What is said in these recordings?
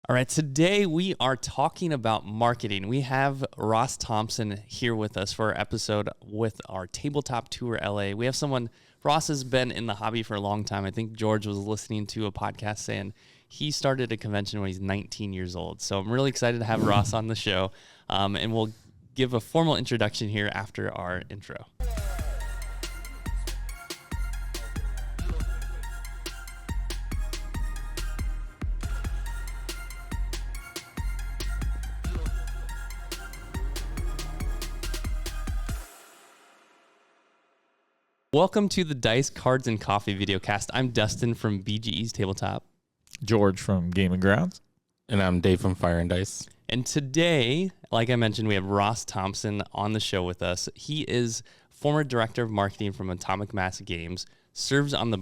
All right, today we are talking about marketing. We have Ross Thompson here with us for our episode with our Tabletop Tour LA. We have someone, Ross has been in the hobby for a long time. I think George was listening to a podcast saying he started a convention when he's 19 years old. So I'm really excited to have Ross on the show, and we'll give a formal introduction here after our intro. Welcome to the Dice, Cards, and Coffee videocast. I'm Dustin from BGE's Tabletop. George from Gaming Grounds. And I'm Dave from Fire and Dice. And today, like I mentioned, we have Ross Thompson on the show with us. He is former director of marketing from Atomic Mass Games, serves on the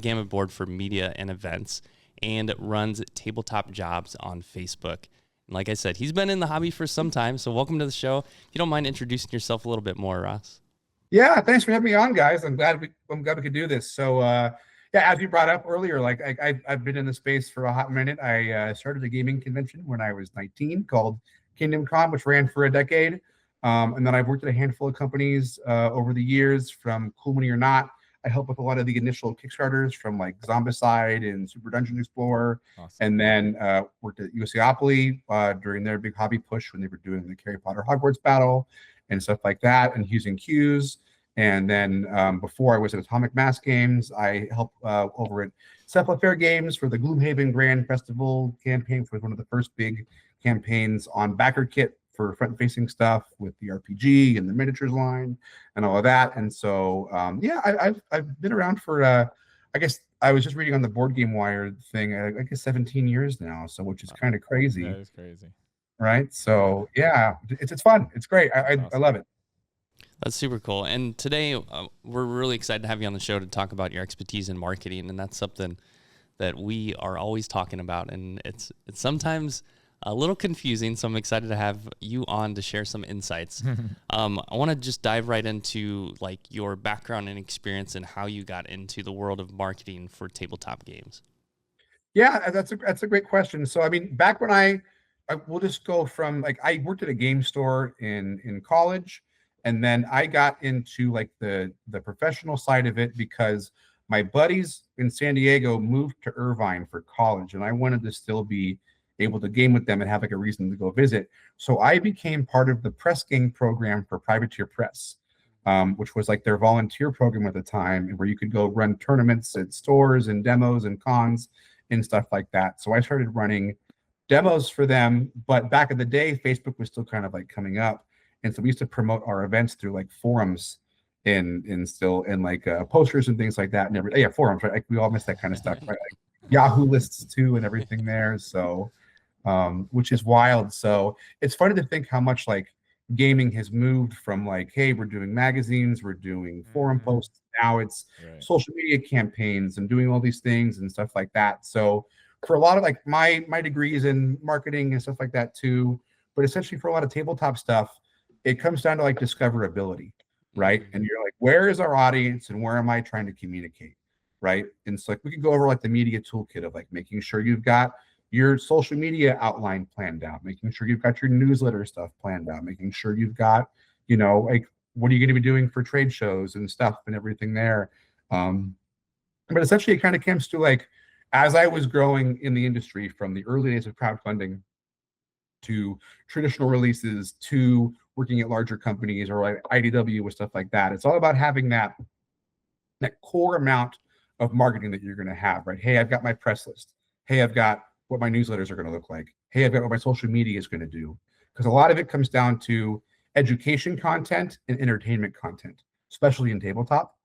Gamut board for media and events, and runs Tabletop Jobs on Facebook. And like I said, he's been in the hobby for some time, so welcome to the show. If you don't mind introducing yourself a little bit more, Ross. Yeah, thanks for having me on, guys. I'm glad we could do this. So, as you brought up earlier, like I've been in the space for a hot minute. I started a gaming convention when I was 19 called Kingdom Con, which ran for a decade. And then I've worked at a handful of companies over the years, from Cool Money or Not. I helped with a lot of the initial Kickstarters from like Zombicide and Super Dungeon Explorer. Awesome. And then worked at USAopoly during their big hobby push when they were doing the Harry Potter Hogwarts battle and stuff like that, and Hughes and Q's. And then before I was at Atomic Mass Games, I helped over at Cephalofair Games for the Gloomhaven Grand Festival campaign, for one of the first big campaigns on backer kit for front-facing stuff with the RPG and the miniatures line and all of that. And so, I've been around for, I guess I was just reading on the Board Game Wire thing, I guess 17 years now, so which is kind of crazy. That is crazy. Right? So, yeah, it's fun. It's great. I love it. That's super cool. And today, we're really excited to have you on the show to talk about your expertise in marketing, and that's something that we are always talking about, and it's sometimes a little confusing, so I'm excited to have you on to share some insights. I want to just dive right into like your background and experience and how you got into the world of marketing for tabletop games. Yeah, that's a great question. So, I mean, back when I will just go from, like, I worked at a game store in college, and then I got into like the professional side of it because my buddies in San Diego moved to Irvine for college, and I wanted to still be able to game with them and have like a reason to go visit. So I became part of the press gang program for Privateer Press, which was like their volunteer program at the time, and where you could go run tournaments at stores and demos and cons and stuff like that. So I started running demos for them, but back in the day, Facebook was still kind of like coming up. And so we used to promote our events through like forums and like posters and things like that. And forums, right? Like we all miss that kind of stuff, right? Like Yahoo lists too and everything there. So, which is wild. So it's funny to think how much like gaming has moved from like, hey, we're doing magazines, we're doing forum posts. Now it's social media campaigns and doing all these things and stuff like that. So for a lot of like my degrees in marketing and stuff like that too, but essentially for a lot of tabletop stuff, it comes down to like discoverability, right? And you're like, where is our audience and where am I trying to communicate, right? And so like we could go over like the media toolkit of like making sure you've got your social media outline planned out, making sure you've got your newsletter stuff planned out, making sure you've got, like what are you going to be doing for trade shows and stuff and everything there. But essentially it kind of comes to like, as I was growing in the industry from the early days of crowdfunding to traditional releases to working at larger companies or like IDW with stuff like that, it's all about having that core amount of marketing that you're going to have, right? Hey, I've got my press list. Hey, I've got what my newsletters are going to look like. Hey, I've got what my social media is going to do. Because a lot of it comes down to education content and entertainment content, especially in tabletop,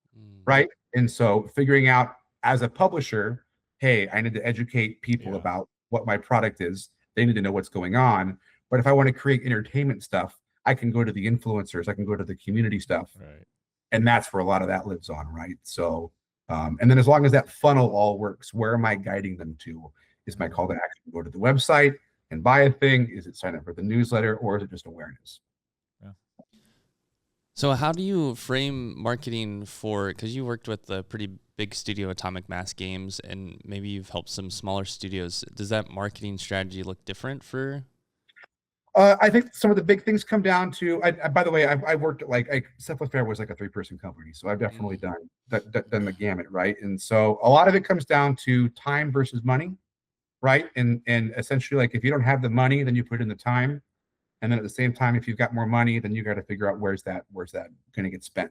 right? And so figuring out as a publisher, hey, I need to educate people about what my product is. They need to know what's going on. But if I want to create entertainment stuff, I can go to the influencers, I can go to the community stuff. Right. And that's where a lot of that lives on, right? So, and then as long as that funnel all works, where am I guiding them to? Is my call to action go to the website and buy a thing? Is it sign up for the newsletter, or is it just awareness? Yeah. So how do you frame marketing because you worked with a pretty big studio, Atomic Mass Games, and maybe you've helped some smaller studios. Does that marketing strategy look different for? I think some of the big things come down to. By the way, I worked at Cephalus Fair was like a 3-person company, so I've definitely done the gamut, right? And so a lot of it comes down to time versus money, right? And essentially, like if you don't have the money, then you put in the time, and then at the same time, if you've got more money, then you got to figure out where's that going to get spent,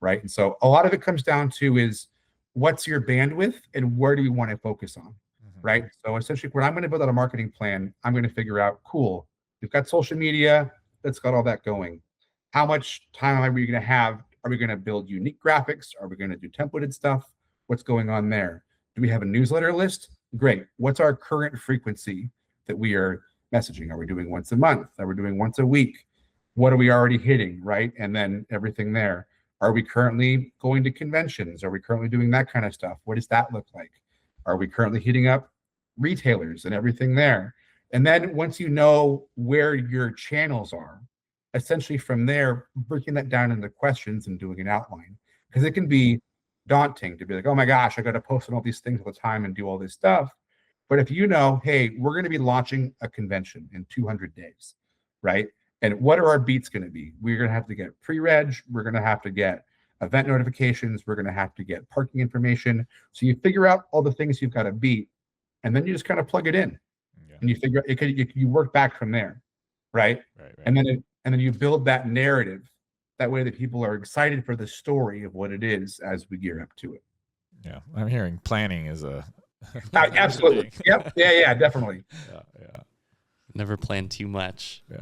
right? And so a lot of it comes down to is what's your bandwidth and where do you want to focus on, right? So essentially, when I'm going to build out a marketing plan, I'm going to figure out, cool. We've got social media. That's got all that going. How much time are we going to have? Are we going to build unique graphics? Are we going to do templated stuff? What's going on there? Do we have a newsletter list? Great. What's our current frequency that we are messaging? Are we doing once a month? Are we doing once a week? What are we already hitting, right? And then everything there. Are we currently going to conventions? Are we currently doing that kind of stuff? What does that look like? Are we currently hitting up retailers and everything there? And then once you know where your channels are, essentially from there, breaking that down into questions and doing an outline. Because it can be daunting to be like, oh my gosh, I got to post on all these things all the time and do all this stuff. But if you know, hey, we're going to be launching a convention in 200 days, right? And what are our beats going to be? We're going to have to get pre-reg. We're going to have to get event notifications. We're going to have to get parking information. So you figure out all the things you've got to beat, and then you just kind of plug it in. And you figure you work back from there, right? And then you build that narrative that way that people are excited for the story of what it is as we gear up to it. Yeah, I'm hearing planning is a absolutely. Yep. Yeah, definitely. Yeah. Never plan too much. Yeah.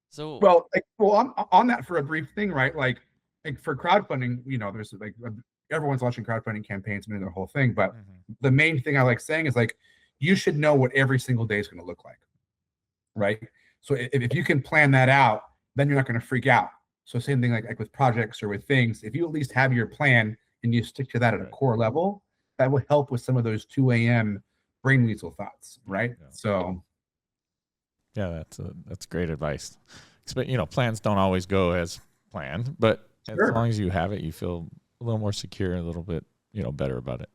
So on that for a brief thing, right? Like for crowdfunding, there's like everyone's launching crowdfunding campaigns and doing their whole thing, but the main thing I like saying is like, you should know what every single day is going to look like, right? So if you can plan that out, then you're not going to freak out. So same thing like with projects or with things, if you at least have your plan and you stick to that at a core level, that will help with some of those 2 a.m. brain weasel thoughts, right? Yeah. So yeah, that's great advice. Plans don't always go as planned, but as long as you have it, you feel a little more secure, a little bit, better about it.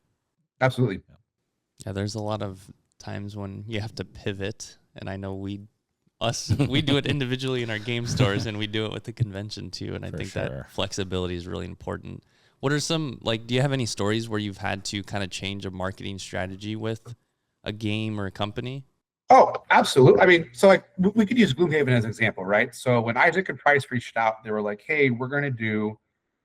Absolutely. Yeah, there's a lot of times when you have to pivot, and I know we do it individually in our game stores, and we do it with the convention too, and I think that flexibility is really important. What are some, do you have any stories where you've had to kind of change a marketing strategy with a game or a company? Oh, absolutely. I mean, so we could use Gloomhaven as an example, right? So when Isaac and Price reached out, they were like, hey, we're going to do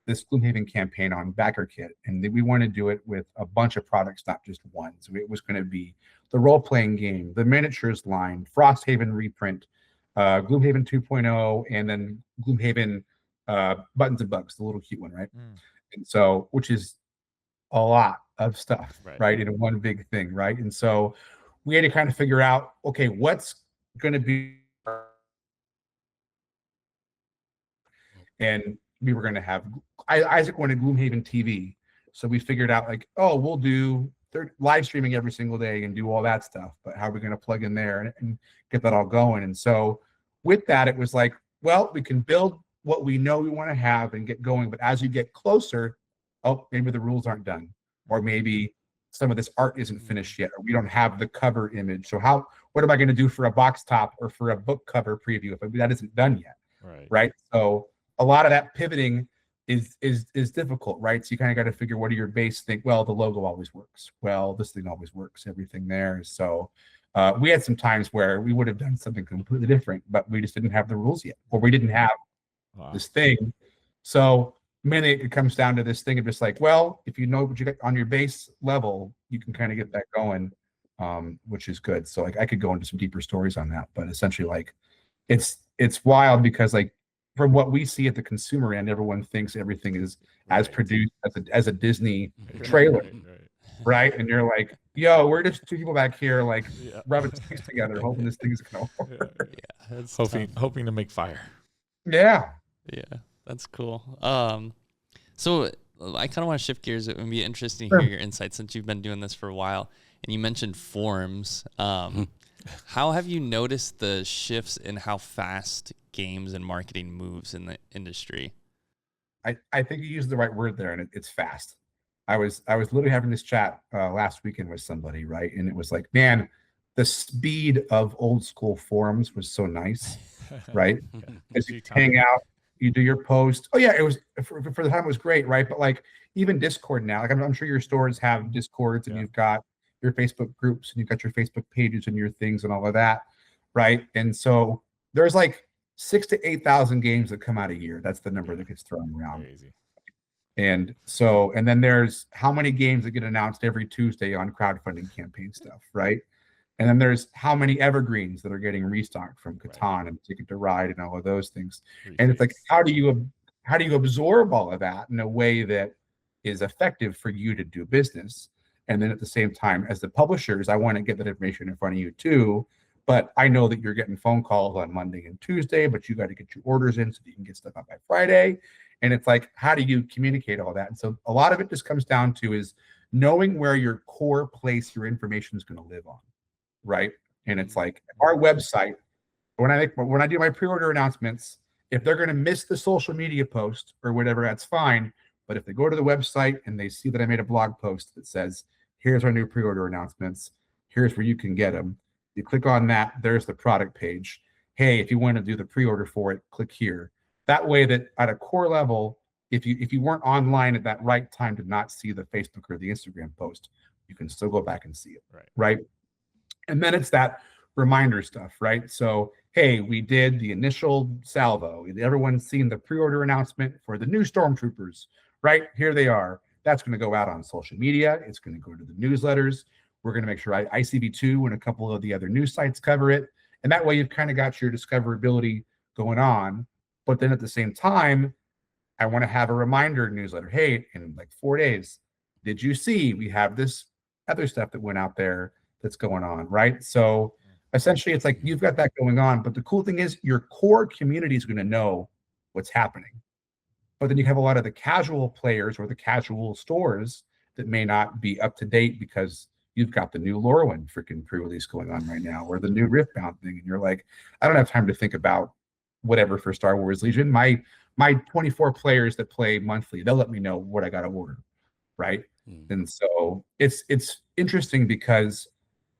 this Gloomhaven campaign on Backer Kit, and we want to do it with a bunch of products, not just one. So it was going to be the role-playing game, the miniatures line, Frosthaven reprint, Gloomhaven 2.0, and then Gloomhaven Buttons and Bugs, the little cute one, right? And so, which is a lot of stuff, right? In one big thing, right? And so we had to kind of figure out, okay, what's going to be, and we were going to have Isaac wanted Gloomhaven TV, so we figured out we'll do live streaming every single day and do all that stuff, but how are we going to plug in there and get that all going? And so with that, it was like, well, we can build what we know we want to have and get going, but as you get closer, maybe the rules aren't done, or maybe some of this art isn't finished yet, or we don't have the cover image. So what am I going to do for a box top or for a book cover preview if that isn't done yet? Right. So a lot of that pivoting is difficult, right? So you kind of got to figure, what are your base think? Well, the logo always works. Well, this thing always works. Everything there. So we had some times where we would have done something completely different, but we just didn't have the rules yet, or we didn't have this thing. So mainly it comes down to this thing of just if you know what you got on your base level, you can kind of get that going, which is good. So I could go into some deeper stories on that, but essentially it's wild because from what we see at the consumer end, everyone thinks everything is as produced as a Disney trailer, right? And you're like, yo, we're just two people back here rubbing things together, hoping this thing's gonna work. Yeah, hoping to make fire. Yeah, that's cool. So I kind of want to shift gears. It would be interesting to hear your insights since you've been doing this for a while, and you mentioned forums. How have you noticed the shifts in how fast games and marketing moves in the industry? I think you used the right word there, and it's fast. I was literally having this chat last weekend with somebody, right? And it was like, man, the speed of old school forums was so nice, right? As you hang out, you do your post. Oh yeah, it was for the time it was great, right? But like even Discord now, like I'm sure your stores have Discords and you've got your Facebook groups and you've got your Facebook pages and your things and all of that, right? And so there's like 6,000 to 8,000 games that come out a year. That's the number that gets thrown around. Crazy. And so, and then there's how many games that get announced every Tuesday on crowdfunding campaign stuff, right? And then there's how many evergreens that are getting restocked from Catan and Ticket to Ride and all of those things. And it's like, how do you absorb all of that in a way that is effective for you to do business? And then at the same time, as the publishers, I want to get that information in front of you too. But I know that you're getting phone calls on Monday and Tuesday, but you got to get your orders in so that you can get stuff out by Friday. And it's like, how do you communicate all that? And so a lot of it just comes down to is knowing where your core place your information is going to live on, right? And it's like our website, when I do my pre-order announcements, if they're going to miss the social media post or whatever, that's fine. But if they go to the website and they see that I made a blog post that says, here's our new pre-order announcements, here's where you can get them. You click on that, there's the product page. Hey, if you want to do the pre-order for it, click here. That way that at a core level, if you weren't online at that right time to not see the Facebook or the Instagram post, you can still go back and see it, right? And then it's that reminder stuff, right? So, hey, we did the initial salvo. Everyone's seen the pre-order announcement for the new Stormtroopers, right? Here they are. That's going to go out on social media. It's going to go to the newsletters. We're going to make sure ICV2 and a couple of the other news sites cover it. And that way you've kind of got your discoverability going on. But then at the same time, I want to have a reminder newsletter. Hey, in like 4 days, did you see we have this other stuff that went out there that's going on, right? So essentially it's like you've got that going on. But the cool thing is your core community is going to know what's happening. But then you have a lot of the casual players or the casual stores that may not be up to date because you've got the new Lorwyn freaking pre-release going on right now, or the new Riftbound thing, and you're like, I don't have time to think about whatever for Star Wars Legion. My 24 players that play monthly, they'll let me know what I got to order, right? And so it's interesting because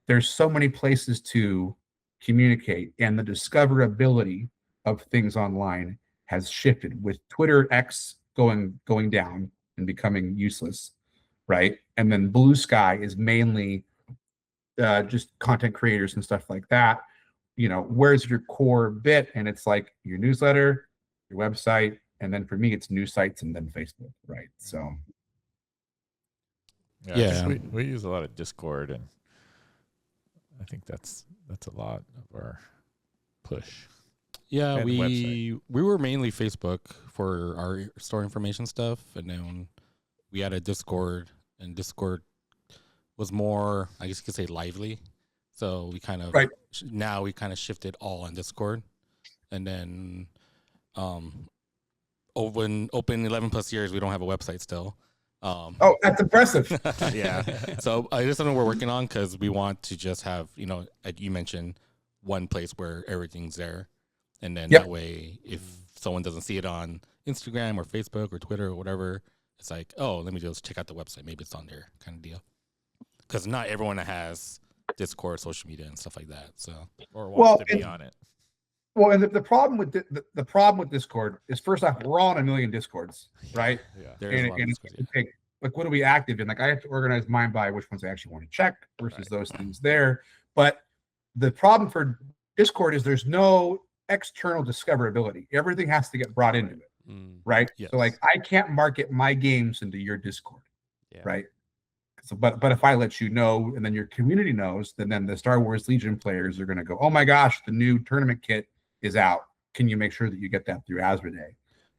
there's so many places to communicate, and the discoverability of things online has shifted with Twitter X going down and becoming useless, right? And then Blue Sky is mainly just content creators and stuff like that. You know, where's your core bit? And it's like your newsletter, your website, and then for me, it's news sites and then Facebook, right? So, yeah. We use a lot of Discord, and I think that's a lot of our push. Yeah, and we were mainly Facebook for our store information stuff, and then we had a Discord, and Discord was more, I guess you could say, lively. So we kind of now we kind of shifted all on Discord, and then open 11 plus years, we don't have a website still. Oh, that's impressive. Yeah. So it's something we're working on because we want to just have, you know, like you mentioned, one place where everything's there. And then that way, if someone doesn't see it on Instagram or Facebook or Twitter or whatever, it's like, oh, let me just check out the website. Maybe it's on there, kind of deal. Because not everyone has Discord, social media, and stuff like that. So or wants to be on it. Well, and the problem with the problem with Discord is, first off, we're all in a million Discords, right? Yeah, there's a lot of Discords, like, what are we active in? Like, I have to organize mine by which ones I actually want to check versus those things there. But the problem for Discord is there's no external discoverability. Everything has to get brought into it, right? Yes. So, like, I can't market my games into your Discord, right? So, but if I let you know, and then your community knows, then the Star Wars Legion players are going to go, oh my gosh, the new tournament kit is out. Can you make sure that you get that through Asmodee,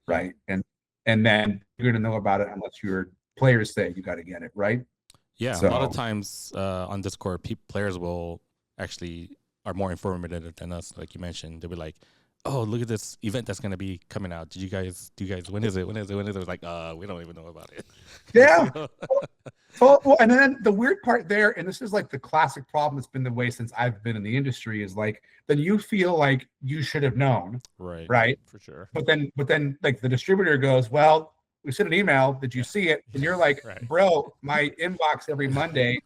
right? And then you're going to know about it unless your players say you got to get it, right? Yeah, so, a lot of times on Discord, players will actually are more informative than us. Like you mentioned, they'll be like, oh, look at this event that's gonna be coming out. Do you guys? When is it? Like, we don't even know about it. Yeah. Well, and then the weird part there, and this is like the classic problem that's been the way since I've been in the industry, is like then you feel like you should have known, right? For sure. But then like the distributor goes, well, we sent an email. Did you see it? And you're like, bro, my inbox every Monday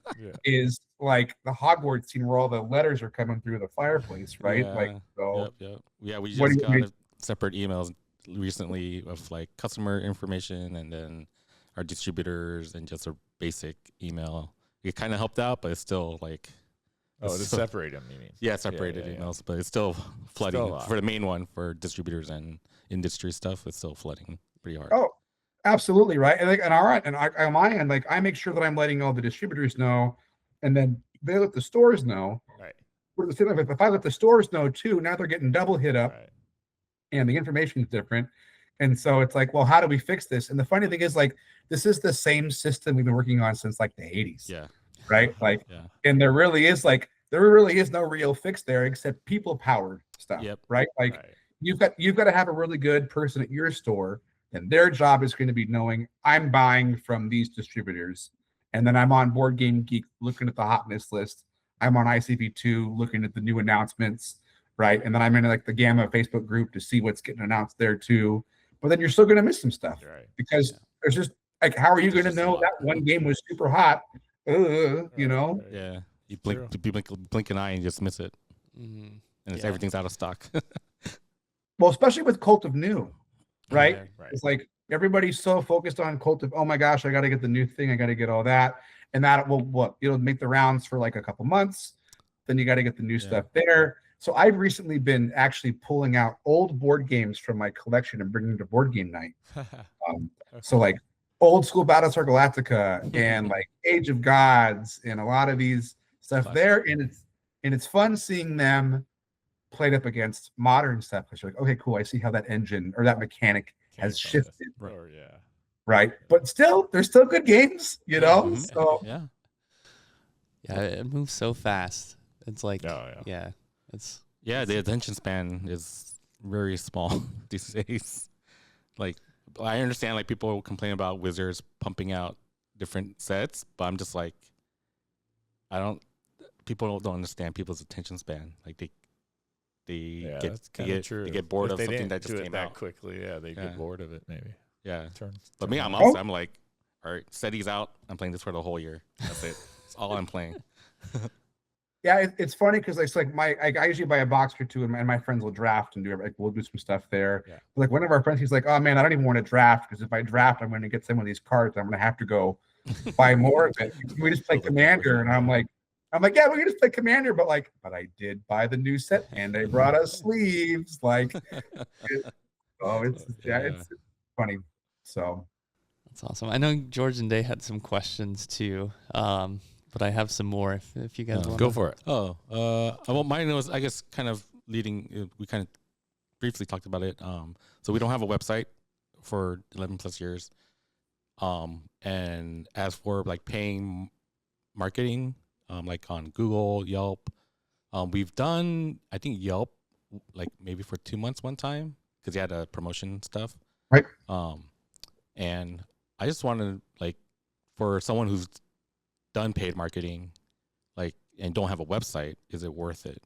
is like the Hogwarts scene where all the letters are coming through the fireplace, right? Yeah. Like, so yeah. We just got separate emails recently of like customer information and then our distributors and just a basic email. It kind of helped out, but it's still like to separate them, you mean? Yeah, separated emails, but it's still flooding for the main one for distributors and industry stuff. It's still flooding pretty hard. Oh, absolutely, right. And like, and all right, and on my end, like I make sure that I'm letting all the distributors know, and then they let the stores know. Right. If I let the stores know too, now they're getting double hit up, and the information is different. And so it's like, well, how do we fix this? And the funny thing is, like, this is the same system we've been working on since like the 80s. Yeah. Right. Like, and there really is no real fix there except people powered stuff. Yep. Right. Like you've got to have a really good person at your store, and their job is going to be knowing I'm buying from these distributors. And then I'm on Board Game Geek looking at the hotness list. I'm on ICP2 looking at the new announcements. Right. And then I'm in like the Gamma Facebook group to see what's getting announced there too. But then you're still going to miss some stuff because there's just like, how are you going to know that one game was super hot? You know? Yeah. You blink an eye and just miss it. Mm-hmm. And everything's out of stock. Well, especially with Cult of New, right? It's like everybody's so focused on Cult of, oh my gosh, I got to get the new thing. I got to get all that. And that will it'll make the rounds for like a couple months. Then you got to get the new stuff there. So I've recently been actually pulling out old board games from my collection and bringing them to Board Game Night. So like old school Battlestar Galactica and like Age of Gods and a lot of these stuff there. And it's fun seeing them played up against modern stuff. Because you're like, okay, cool. I see how that engine or that mechanic has shifted. Right. But still, they're still good games, you know? Mm-hmm. So yeah, it moves so fast. It's like, the attention span is very small these days. Like, I understand like people complain about Wizards pumping out different sets, but I'm just like, people don't understand people's attention span. Like they get bored of something that just came out quickly. Yeah, they get bored of it maybe. Yeah. But me, I'm like, all right, SETI's out. I'm playing this for the whole year. That's it. That's all I'm playing. Yeah, it's funny because it's like I usually buy a box or two, and my friends will draft and we'll do some stuff there. Yeah. But like one of our friends, he's like, "Oh man, I don't even want to draft because if I draft, I'm going to get some of these cards. I'm going to have to go buy more of it. We just play Commander." And I'm like, "Yeah, we can just play Commander, but I did buy the new set and they brought us sleeves." Like, it's funny. So that's awesome. I know George and Day had some questions too. But I have some more if you guys want. Go for it. Well, mine was, I guess, kind of leading. We kind of briefly talked about it. So we don't have a website for 11 plus years. And as for like paying marketing, like on Google, Yelp, we've done, I think Yelp, like maybe for 2 months one time because you had a promotion stuff. Right. And I just wanted like for someone who's done paid marketing, like, and don't have a website, is it worth it?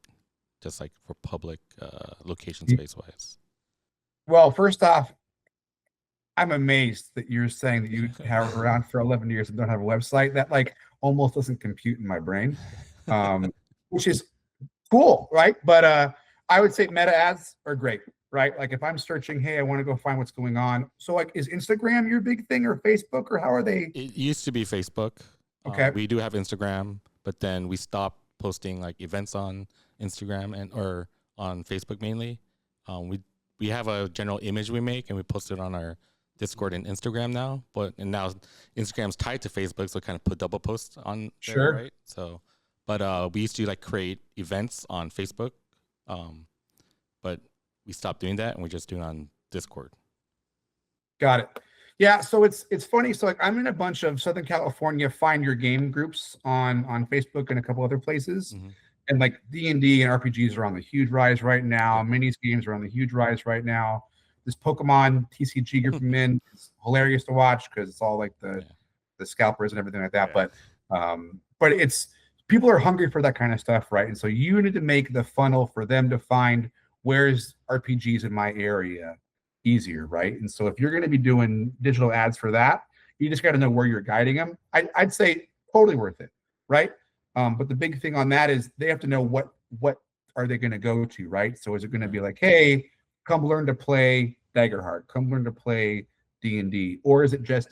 Just like for public location space wise. Well, first off, I'm amazed that you're saying that you have around for 11 years and don't have a website. That like almost doesn't compute in my brain, which is cool, right? But I would say meta ads are great, right? Like if I'm searching, hey, I want to go find what's going on. So like, is Instagram your big thing or Facebook or how are they? It used to be Facebook. Okay. We do have Instagram, but then we stopped posting like events on Instagram or on Facebook mainly. We have a general image we make and we post it on our Discord and Instagram now. And now Instagram's tied to Facebook, so kind of put double posts on there, sure. Right? So, but we used to like create events on Facebook, but we stopped doing that and we're just doing it on Discord. Got it. Yeah, so it's funny. So like I'm in a bunch of Southern California Find Your Game groups on Facebook and a couple other places. Mm-hmm. And like D&D and RPGs are on the huge rise right now. Minis games are on the huge rise right now. This Pokemon TCG group I'm in is hilarious to watch because it's all like the scalpers and everything like that. But it's people are hungry for that kind of stuff, right? And so you need to make the funnel for them to find where's RPGs in my area easier, right? And so if you're going to be doing digital ads for that, you just got to know where you're guiding them. I'd say totally worth it, right? But the big thing on that is they have to know what are they going to go to, right? So is it going to be like, hey, come learn to play Daggerheart, come learn to play D&D, or is it just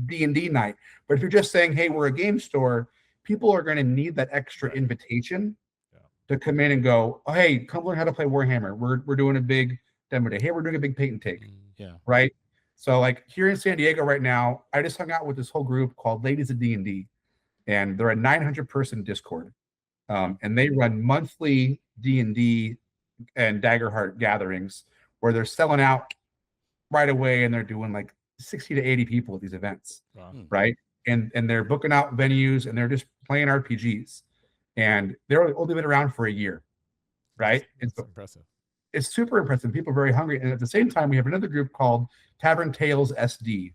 D&D night? But if you're just saying, hey, we're a game store, people are going to need that extra invitation to come in and go, oh, hey, come learn how to play Warhammer. We're doing a big demo day. Hey, we're doing a big paint and take. Right. So like here in San Diego right now, I just hung out with this whole group called Ladies of D&D, and they're a 900-person Discord, and they run monthly D&D and Daggerheart gatherings where they're selling out right away, and they're doing like 60 to 80 people at these events, right? And they're booking out venues, and they're just playing RPGs, and they're only been around for a year, right? It's impressive. It's super impressive. People are very hungry, and at the same time, we have another group called Tavern Tales SD,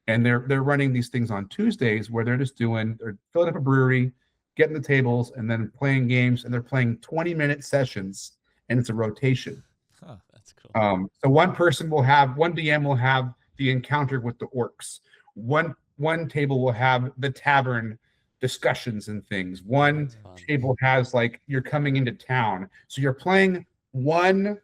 and they're running these things on Tuesdays where they're filling up a brewery, getting the tables, and then playing games, and they're playing 20-minute sessions, and it's a rotation. That's cool. So one DM will have the encounter with the orcs. One table will have the tavern discussions and things. One table has like you're coming into town, so you're playing one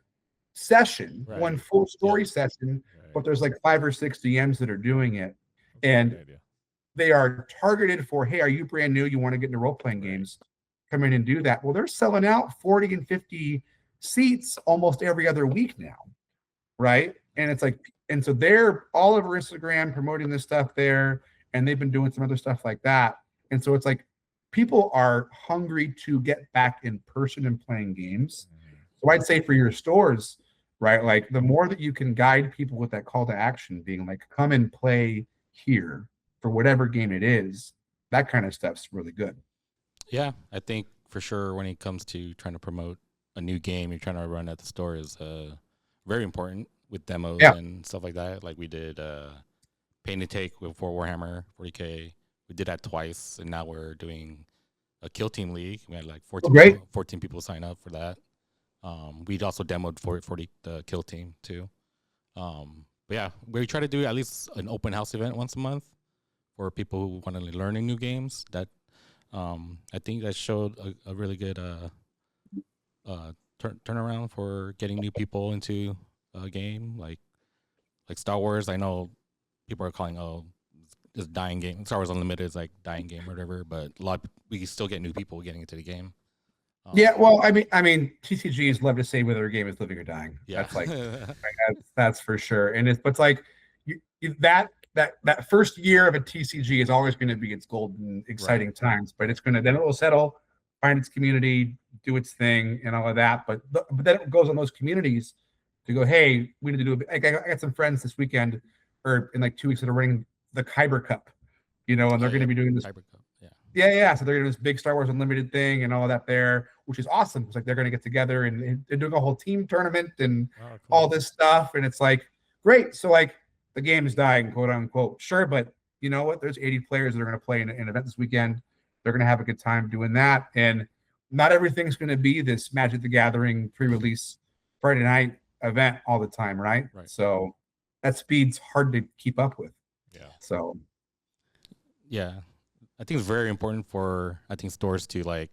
session, one full story session, but there's like 5 or 6 DMs that are doing it, and they are targeted for, hey, are you brand new? You want to get into role-playing games? Come in and do that. Well, they're selling out 40 and 50 seats almost every other week now, right? And it's like, and so they're all over Instagram promoting this stuff there, and they've been doing some other stuff like that. And so it's like people are hungry to get back in person and playing games. So I'd say for your stores, right, like the more that you can guide people with that call to action being like, come and play here for whatever game it is, that kind of stuff's really good. Yeah, I think for sure when it comes to trying to promote a new game you're trying to run at the store is very important with demos and stuff like that. Like we did Paint and Take for Warhammer 40K. We did that twice, and now we're doing a Kill Team League. We had like 14 people sign up for that. We'd also demoed for the Kill Team too. But yeah, we try to do at least an open house event once a month for people who want to learn new games. That I think that showed a really good turnaround for getting new people into a game like Star Wars. I know people are calling this dying game. Star Wars Unlimited is like dying game or whatever, but we still get new people getting into the game. Well, I mean, TCGs love to say whether a game is living or dying. Yeah, that's like that's for sure. And it's like that first year of a TCG is always going to be its golden, exciting times, but then it will settle, find its community, do its thing, and all of that. But then it goes on those communities to go, hey, we need to do. I got some friends this weekend, or in like 2 weeks that are running the Kyber Cup, and they're going to be doing this. Kyber Cup. Yeah. So they're doing this big Star Wars Unlimited thing and all that there, which is awesome. It's like they're going to get together and they're doing a whole team tournament and all this stuff. And it's like, great. So like the game is dying, quote unquote. Sure. But you know what? There's 80 players that are going to play in an event this weekend. They're going to have a good time doing that. And not everything's going to be this Magic the Gathering pre-release Friday night event all the time. Right. So that speed's hard to keep up with. Yeah. So. Yeah. I think it's very important for stores to like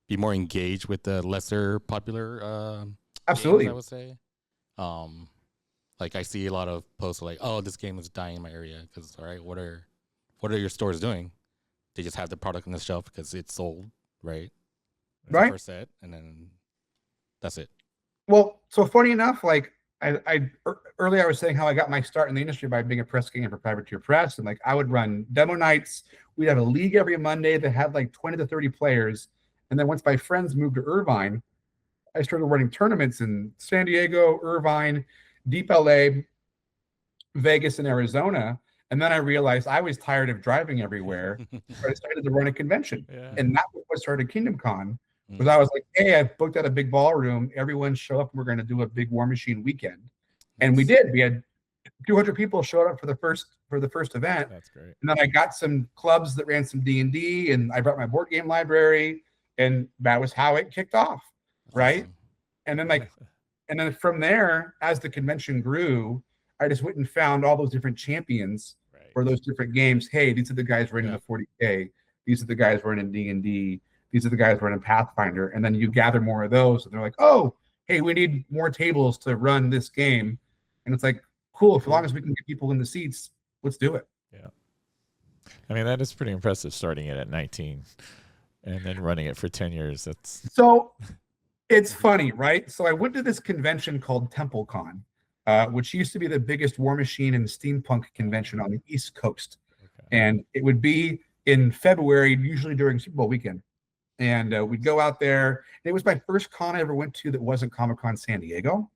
be more engaged with the lesser popular absolutely games, I would say. Like I see a lot of posts like, "Oh, this game is dying in my area." Because all right, what are your stores doing? They just have the product on the shelf because it's sold, right? Right. First set, and then that's it. Well, so funny enough, like earlier I was saying how I got my start in the industry by being a press king for Privateer Press, and like I would run demo nights. We'd have a league every Monday that had like 20 to 30 players. And then once my friends moved to Irvine, I started running tournaments in San Diego, Irvine, Deep LA, Vegas, and Arizona. And then I realized I was tired of driving everywhere. So I decided to run a convention. Yeah. And that was what started Kingdom Con, Because I was like, hey, I booked out a big ballroom. Everyone show up. We're going to do a big War Machine weekend. And we did. We had 200 people showed up for the first event. That's great. And then I got some clubs that ran some D&D, and I brought my board game library, and that was how it kicked off, right? Awesome. And then from there, as the convention grew, I just went and found all those different champions for those different games. Hey, these are the guys running the 40K. These are the guys running D&D. These are the guys running Pathfinder. And then you gather more of those, and they're like, oh, hey, we need more tables to run this game. And it's like, cool, as long as we can get people in the seats, let's do it. Yeah. I mean, that is pretty impressive, starting it at 19 and then running it for 10 years. That's so it's funny, right? So I went to this convention called TempleCon, which used to be the biggest War Machine and steampunk convention on the East Coast. Okay. And it would be in February, usually during Super Bowl weekend. And we'd go out there. And it was my first con I ever went to that wasn't Comic-Con San Diego.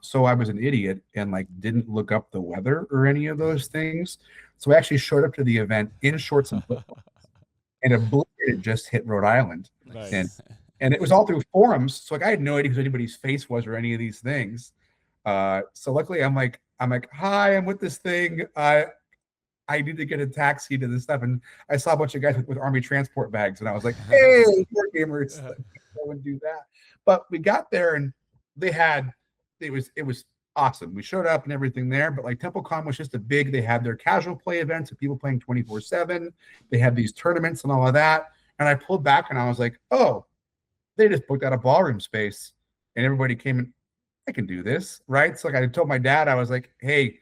So I was an idiot and didn't look up the weather or any of those things. So I actually showed up to the event in shorts and football, and a blizzard had just hit Rhode Island. Nice. And it was all through forums. So I had no idea who anybody's face was or any of these things. So luckily I'm like, hi, I'm with this thing. I need to get a taxi to this stuff. And I saw a bunch of guys with army transport bags, and I was like, hey, board gamers, go and do that. But we got there, and it was awesome. We showed up and everything there, but TempleCon was just they had their casual play events of people playing 24/7. They had these tournaments and all of that. And I pulled back and I was like, oh, they just booked out a ballroom space, and everybody came in. I can do this, right? So I told my dad, I was like, hey,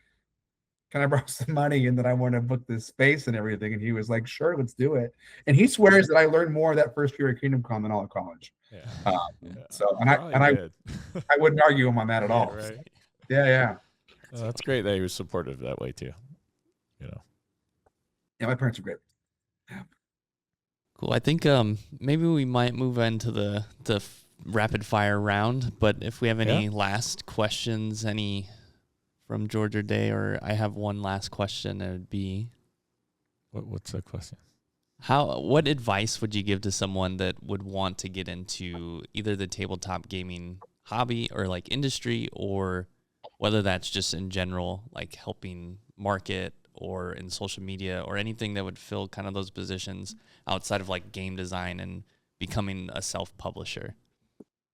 can I borrow some money? And then I want to book this space and everything. And he was like, sure, let's do it. And he swears that I learned more that first year at Kingdom Con than all of college. Yeah. So, I wouldn't argue him on that at all. Right. Yeah. Well, that's great that he was supportive that way too. Yeah, my parents are great. Cool. I think maybe we might move into the rapid fire round, but if we have any last questions, any from George or Day, or I have one last question, it would be, what's the question? What advice would you give to someone that would want to get into either the tabletop gaming hobby or industry, or whether that's just in general, helping market or in social media or anything that would fill kind of those positions outside of game design and becoming a self-publisher?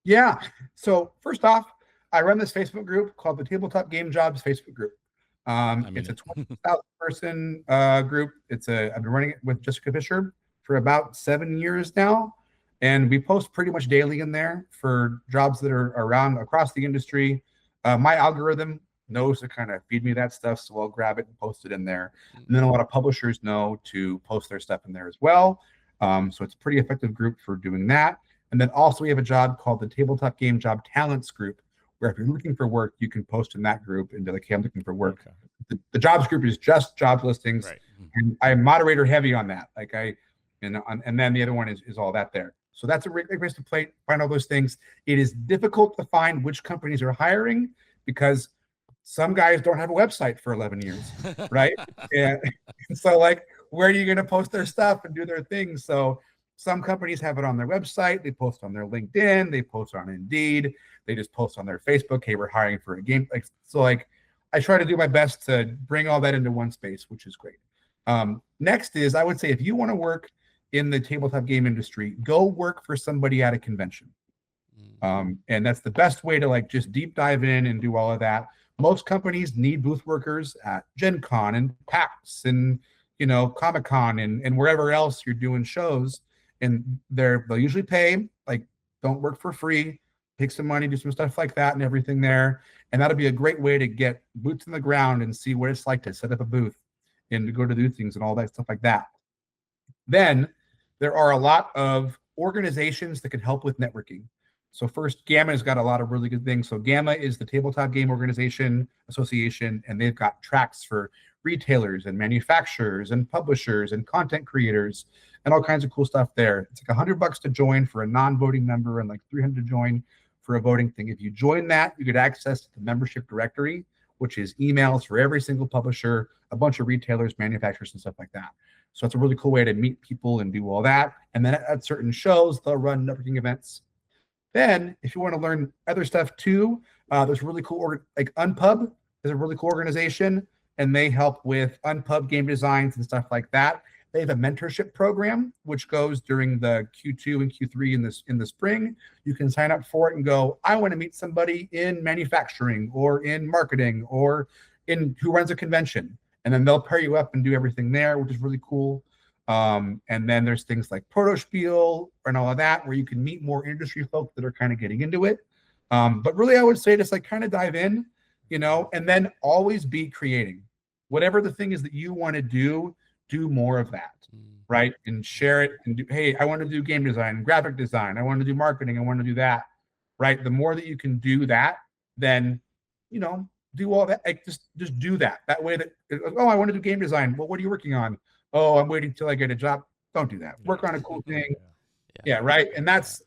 Yeah. So first off, I run this Facebook group called the Tabletop Game Jobs Facebook group. It's a 20,000 person group. I've been running it with Jessica Fisher for about 7 years now. And we post pretty much daily in there for jobs that are around across the industry. My algorithm knows to kind of feed me that stuff, so I'll grab it and post it in there. And then a lot of publishers know to post their stuff in there as well. So it's a pretty effective group for doing that. And then also we have a job called the Tabletop Game Job Talents Group, where if you're looking for work, you can post in that group and be like, hey, I'm looking for work. Okay. The jobs group is just job listings. Right. And I'm moderator heavy on that. And then the other one is all that there. So that's a great place to find all those things. It is difficult to find which companies are hiring because some guys don't have a website for 11 years, right? And so where are you going to post their stuff and do their things? So some companies have it on their website. They post on their LinkedIn. They post on Indeed. They just post on their Facebook. Hey, we're hiring for a game. I try to do my best to bring all that into one space, which is great. Next is, I would say, if you want to work in the tabletop game industry, go work for somebody at a convention. And that's the best way to just deep dive in and do all of that. Most companies need booth workers at Gen Con and PAX and Comic-Con and wherever else you're doing shows. And they'll usually pay, don't work for free, take some money, do some stuff like that and everything there. And that'll be a great way to get boots in the ground and see what it's like to set up a booth and to go to do things and all that stuff like that. Then there are a lot of organizations that can help with networking. So first, GAMA has got a lot of really good things. So GAMA is the Tabletop Game Organization Association, and they've got tracks for retailers and manufacturers and publishers and content creators and all kinds of cool stuff there. It's $100 to join for a non-voting member and $300 to join for a voting thing. If you join that, you get access to the membership directory, which is emails for every single publisher, a bunch of retailers, manufacturers, and stuff like that. So it's a really cool way to meet people and do all that. And then at certain shows, they'll run networking events. Then, if you want to learn other stuff too, there's really cool, like Unpub is a really cool organization, and they help with Unpub game designs and stuff like that. They have a mentorship program which goes during the Q2 and Q3 in the spring. You can sign up for it and go, I want to meet somebody in manufacturing or in marketing or in who runs a convention. And then they'll pair you up and do everything there, which is really cool. And then there's things like Protospiel and all of that, where you can meet more industry folk that are kind of getting into it. But really, I would say just like kind of dive in, and then always be creating. Whatever the thing is that you want to do more of that, right? And share it and do, hey, I want to do game design, graphic design. I want to do marketing. I want to do that, right? The more that you can do that, then, do all that. Like just do that. That way that, oh, I want to do game design. Well, what are you working on? Oh, I'm waiting till I get a job. Don't do that. Work on a cool thing. Yeah, right. And that's,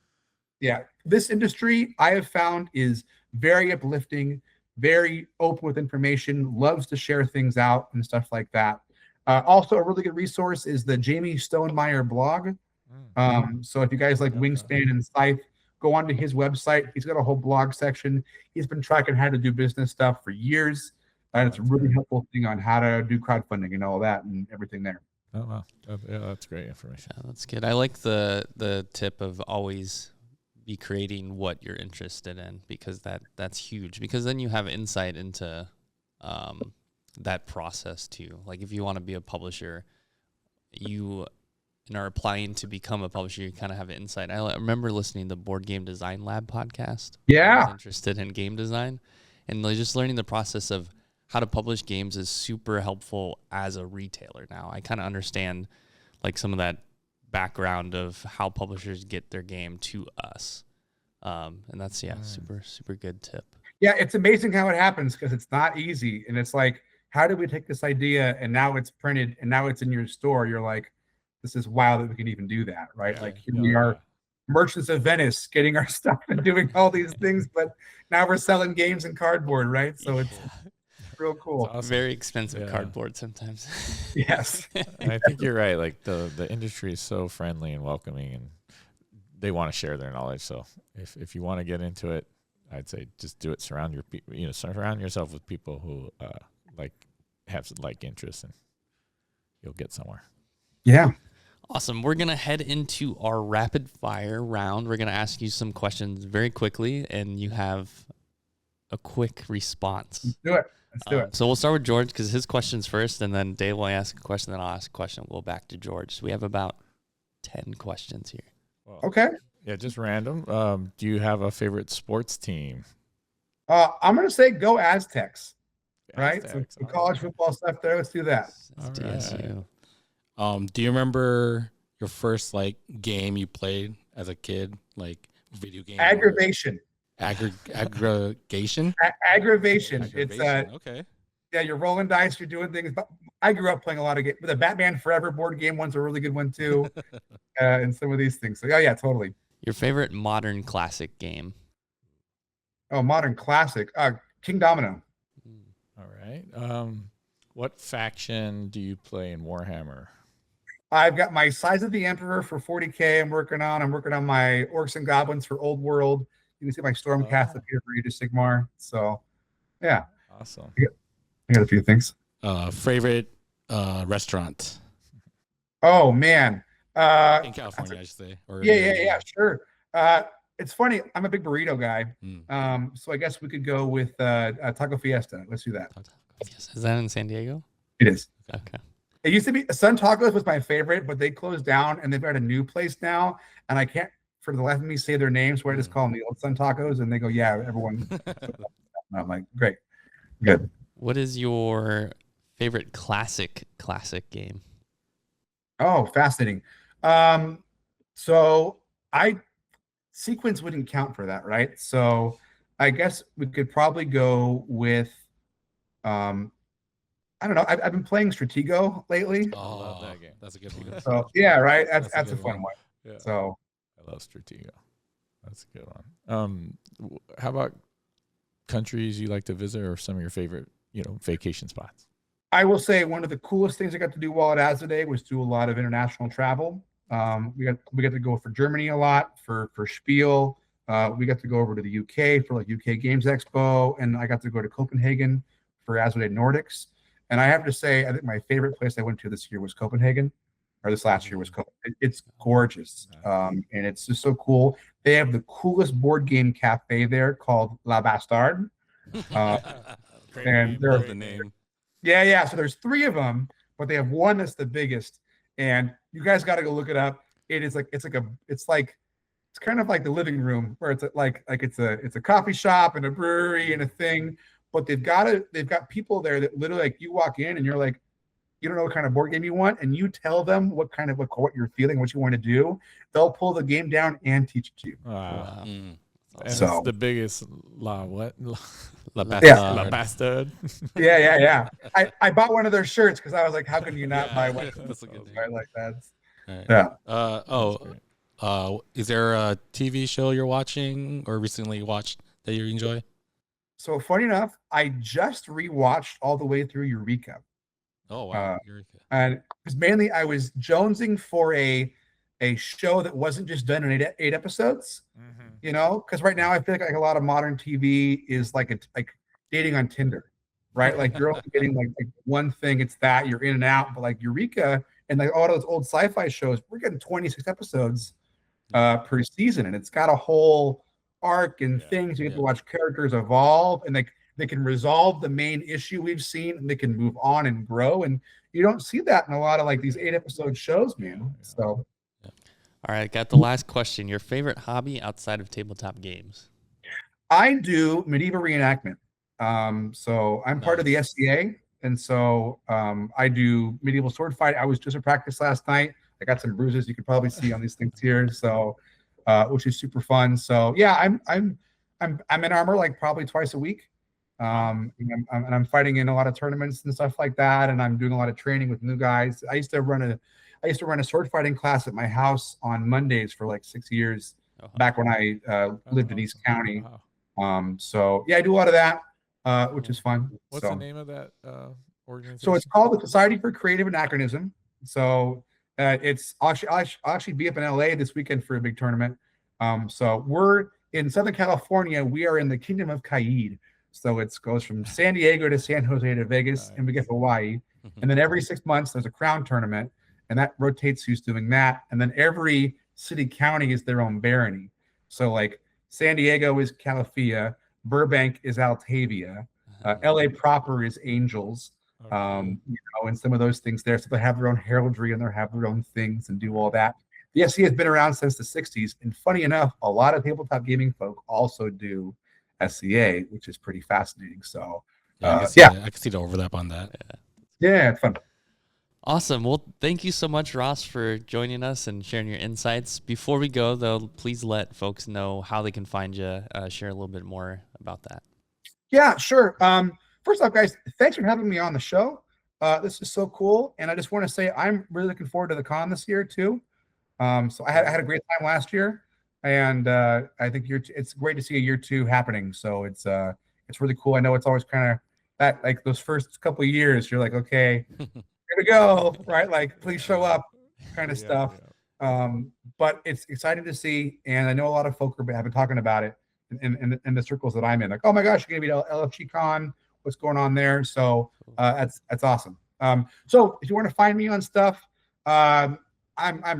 this industry I have found is very uplifting, very open with information, loves to share things out and stuff like that. Also, a really good resource is the Jamie Stonemeyer blog. So if you guys like Wingspan and Scythe, go onto his website. He's got a whole blog section. He's been tracking how to do business stuff for years. And it's a really helpful thing on how to do crowdfunding and all that and everything there. Oh, wow. Yeah, that's great information. Yeah, that's good. I like the tip of always be creating what you're interested in, because that's huge, because then you have insight into that process too. Like if you want to be a publisher, you are applying to become a publisher, you kind of have insight. I remember listening to the Board Game Design Lab podcast. Yeah. I was interested in game design, and just learning the process of how to publish games is super helpful as a retailer. Now I kind of understand like some of that background of how publishers get their game to us. And that's, super good tip. Yeah. It's amazing how it happens, because it's not easy. And it's like, how did we take this idea and now it's printed and now it's in your store? You're like, this is wild that we can even do that. Right. Like here we are, merchants of Venice, getting our stuff and doing all these things, but now we're selling games and cardboard. Right. So it's real cool. Awesome. Very expensive cardboard sometimes. Yes. I think you're right. Like the industry is so friendly and welcoming, and they want to share their knowledge. So if you want to get into it, I'd say just do it. Surround yourself with people who have interests, and you'll get somewhere. Yeah. Awesome. We're going to head into our rapid fire round. We're going to ask you some questions very quickly, and you have a quick response. Let's do it. So we'll start with George, because his question's first, and then Dave will ask a question, then I'll ask a question. We'll go back to George. So we have about 10 questions here. Well, okay. Yeah, just random. Do you have a favorite sports team? I'm going to say go Aztecs. Right? Aztecs. So college football stuff there. Let's do that. That's All right. DSU. Do you remember your first game you played as a kid, like video game? Aggravation. Aggregation? Aggravation. It's okay. Yeah, you're rolling dice, you're doing things. But I grew up playing a lot of games. The Batman Forever board game one's a really good one too. And some of these things. So yeah, totally. Your favorite modern classic game? Oh, modern classic. King Domino. All right. What faction do you play in Warhammer? I've got my Size of the Emperor for 40K. I'm working on my Orcs and Goblins for Old World. You can see my Stormcast up here for Age of Sigmar. So, yeah. Awesome. I got a few things. Favorite restaurant? Oh, man. In California, I should say. Or Yeah, sure. It's funny. I'm a big burrito guy. So I guess we could go with Taco Fiesta. Let's do that. Is that in San Diego? It is. Okay. It used to be Sun Tacos was my favorite, but they closed down and they've got a new place now. And I can't, for the life of me, say their names. So I just call them the old Sun Tacos, and they go, "Yeah, everyone." I'm like, "Great, good." What is your favorite classic game? Oh, fascinating. So sequence wouldn't count for that, right? So I guess we could probably go with I don't know. I've been playing Stratego lately. Oh, love that game. That's a good one. So yeah, right. That's a fun one. Yeah. So I love Stratego. That's a good one. How about countries you like to visit, or some of your favorite, vacation spots? I will say one of the coolest things I got to do while at Asmodee was do a lot of international travel. We got to go for Germany a lot for Spiel. We got to go over to the UK for like UK Games Expo, and I got to go to Copenhagen for Asmodee Nordics. And I have to say, I think my favorite place I went to this year was Copenhagen, or this last year was Copenhagen. It's gorgeous, and it's just so cool. They have the coolest board game cafe there called La Bastard. And they're the name. Yeah. So there's 3 of them, but they have one that's the biggest. And you guys got to go look it up. It's kind of like the living room where it's it's a coffee shop and a brewery and a thing. But they've got people there that literally, like, you walk in and you're like, you don't know what kind of board game you want, and you tell them what you're feeling, what you want to do. They'll pull the game down and teach it to you. Wow. Mm. And So- it's the biggest La Bastard. Bastard. Yeah. I bought one of their shirts because I was like, how can you not buy one? That's a good name. Right? Like that's Right. yeah. Is there a TV show you're watching or recently watched that you enjoy? So funny enough, I just rewatched all the way through Eureka. Oh wow. And because mainly I was jonesing for a show that wasn't just done in 8 episodes, because right now I feel like a lot of modern TV is like dating on Tinder, right? Like you're only getting like one thing, it's that you're in and out. But like Eureka and like all those old sci-fi shows, we're getting 26 episodes per season, and it's got a whole arc and things. You get to watch characters evolve, and they can resolve the main issue we've seen, and they can move on and grow. And you don't see that in a lot of like these 8-episode shows, man. So All right, got the last question. Your favorite hobby outside of tabletop games? I do medieval reenactment. So I'm part of the SCA, and so I do medieval sword fight. I was just at practice last night. I got some bruises you could probably see on these things here. So which is super fun. So yeah, I'm in armor like probably twice a week. And I'm fighting in a lot of tournaments and stuff like that, and I'm doing a lot of training with new guys. I used to run a sword fighting class at my house on Mondays for like 6 years back when I lived in East County. So yeah, I do a lot of that, which is fun. What's the name of that organization? So it's called the Society for Creative Anachronism. So I'll actually be up in LA this weekend for a big tournament. So we're in Southern California. We are in the Kingdom of Kaid. So it goes from San Diego to San Jose to Vegas, and we get Hawaii. And then every 6 months there's a crown tournament, and that rotates who's doing that. And then every city county is their own barony. So like San Diego is Calafia, Burbank is Altavia, LA proper is Angels, and some of those things there. So they have their own heraldry and they have their own things and do all that. The SCA has been around since the 60s. And funny enough, a lot of tabletop gaming folk also do SCA, which is pretty fascinating. So I can see the overlap on that. Yeah, it's fun. Awesome. Well, thank you so much, Ross, for joining us and sharing your insights. Before we go, though, please let folks know how they can find you. Share a little bit more about that. Yeah, sure. First off, guys, thanks for having me on the show. This is so cool. And I just want to say I'm really looking forward to the con this year, too. So I had a great time last year. And I think it's great to see a year 2 happening. So it's really cool. I know it's always kind of that, like those first couple of years, you're like, okay, here we go, right? Like, please show up, kind of stuff. But it's exciting to see, and I know a lot of folk have been talking about it in the circles that I'm in. Like, oh my gosh, you're gonna be at LFG Con. What's going on there? So that's awesome. So if you want to find me on stuff, I'm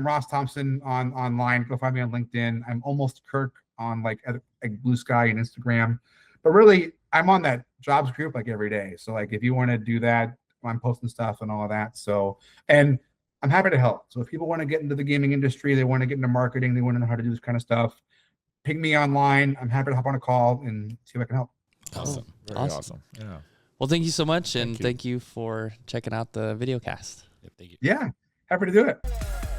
Ross Thompson online. Go find me on LinkedIn. I'm almost Kirk on like Blue Sky and Instagram. But really, I'm on that jobs group like every day. So like if you want to do that, I'm posting stuff and all of that. So, and I'm happy to help. So if people want to get into the gaming industry, they want to get into marketing, they want to know how to do this kind of stuff, ping me online. I'm happy to hop on a call and see if I can help. Awesome. Very awesome. Yeah. Well, thank you so much. And thank you for checking out the video cast. Thank you. Yeah, happy to do it.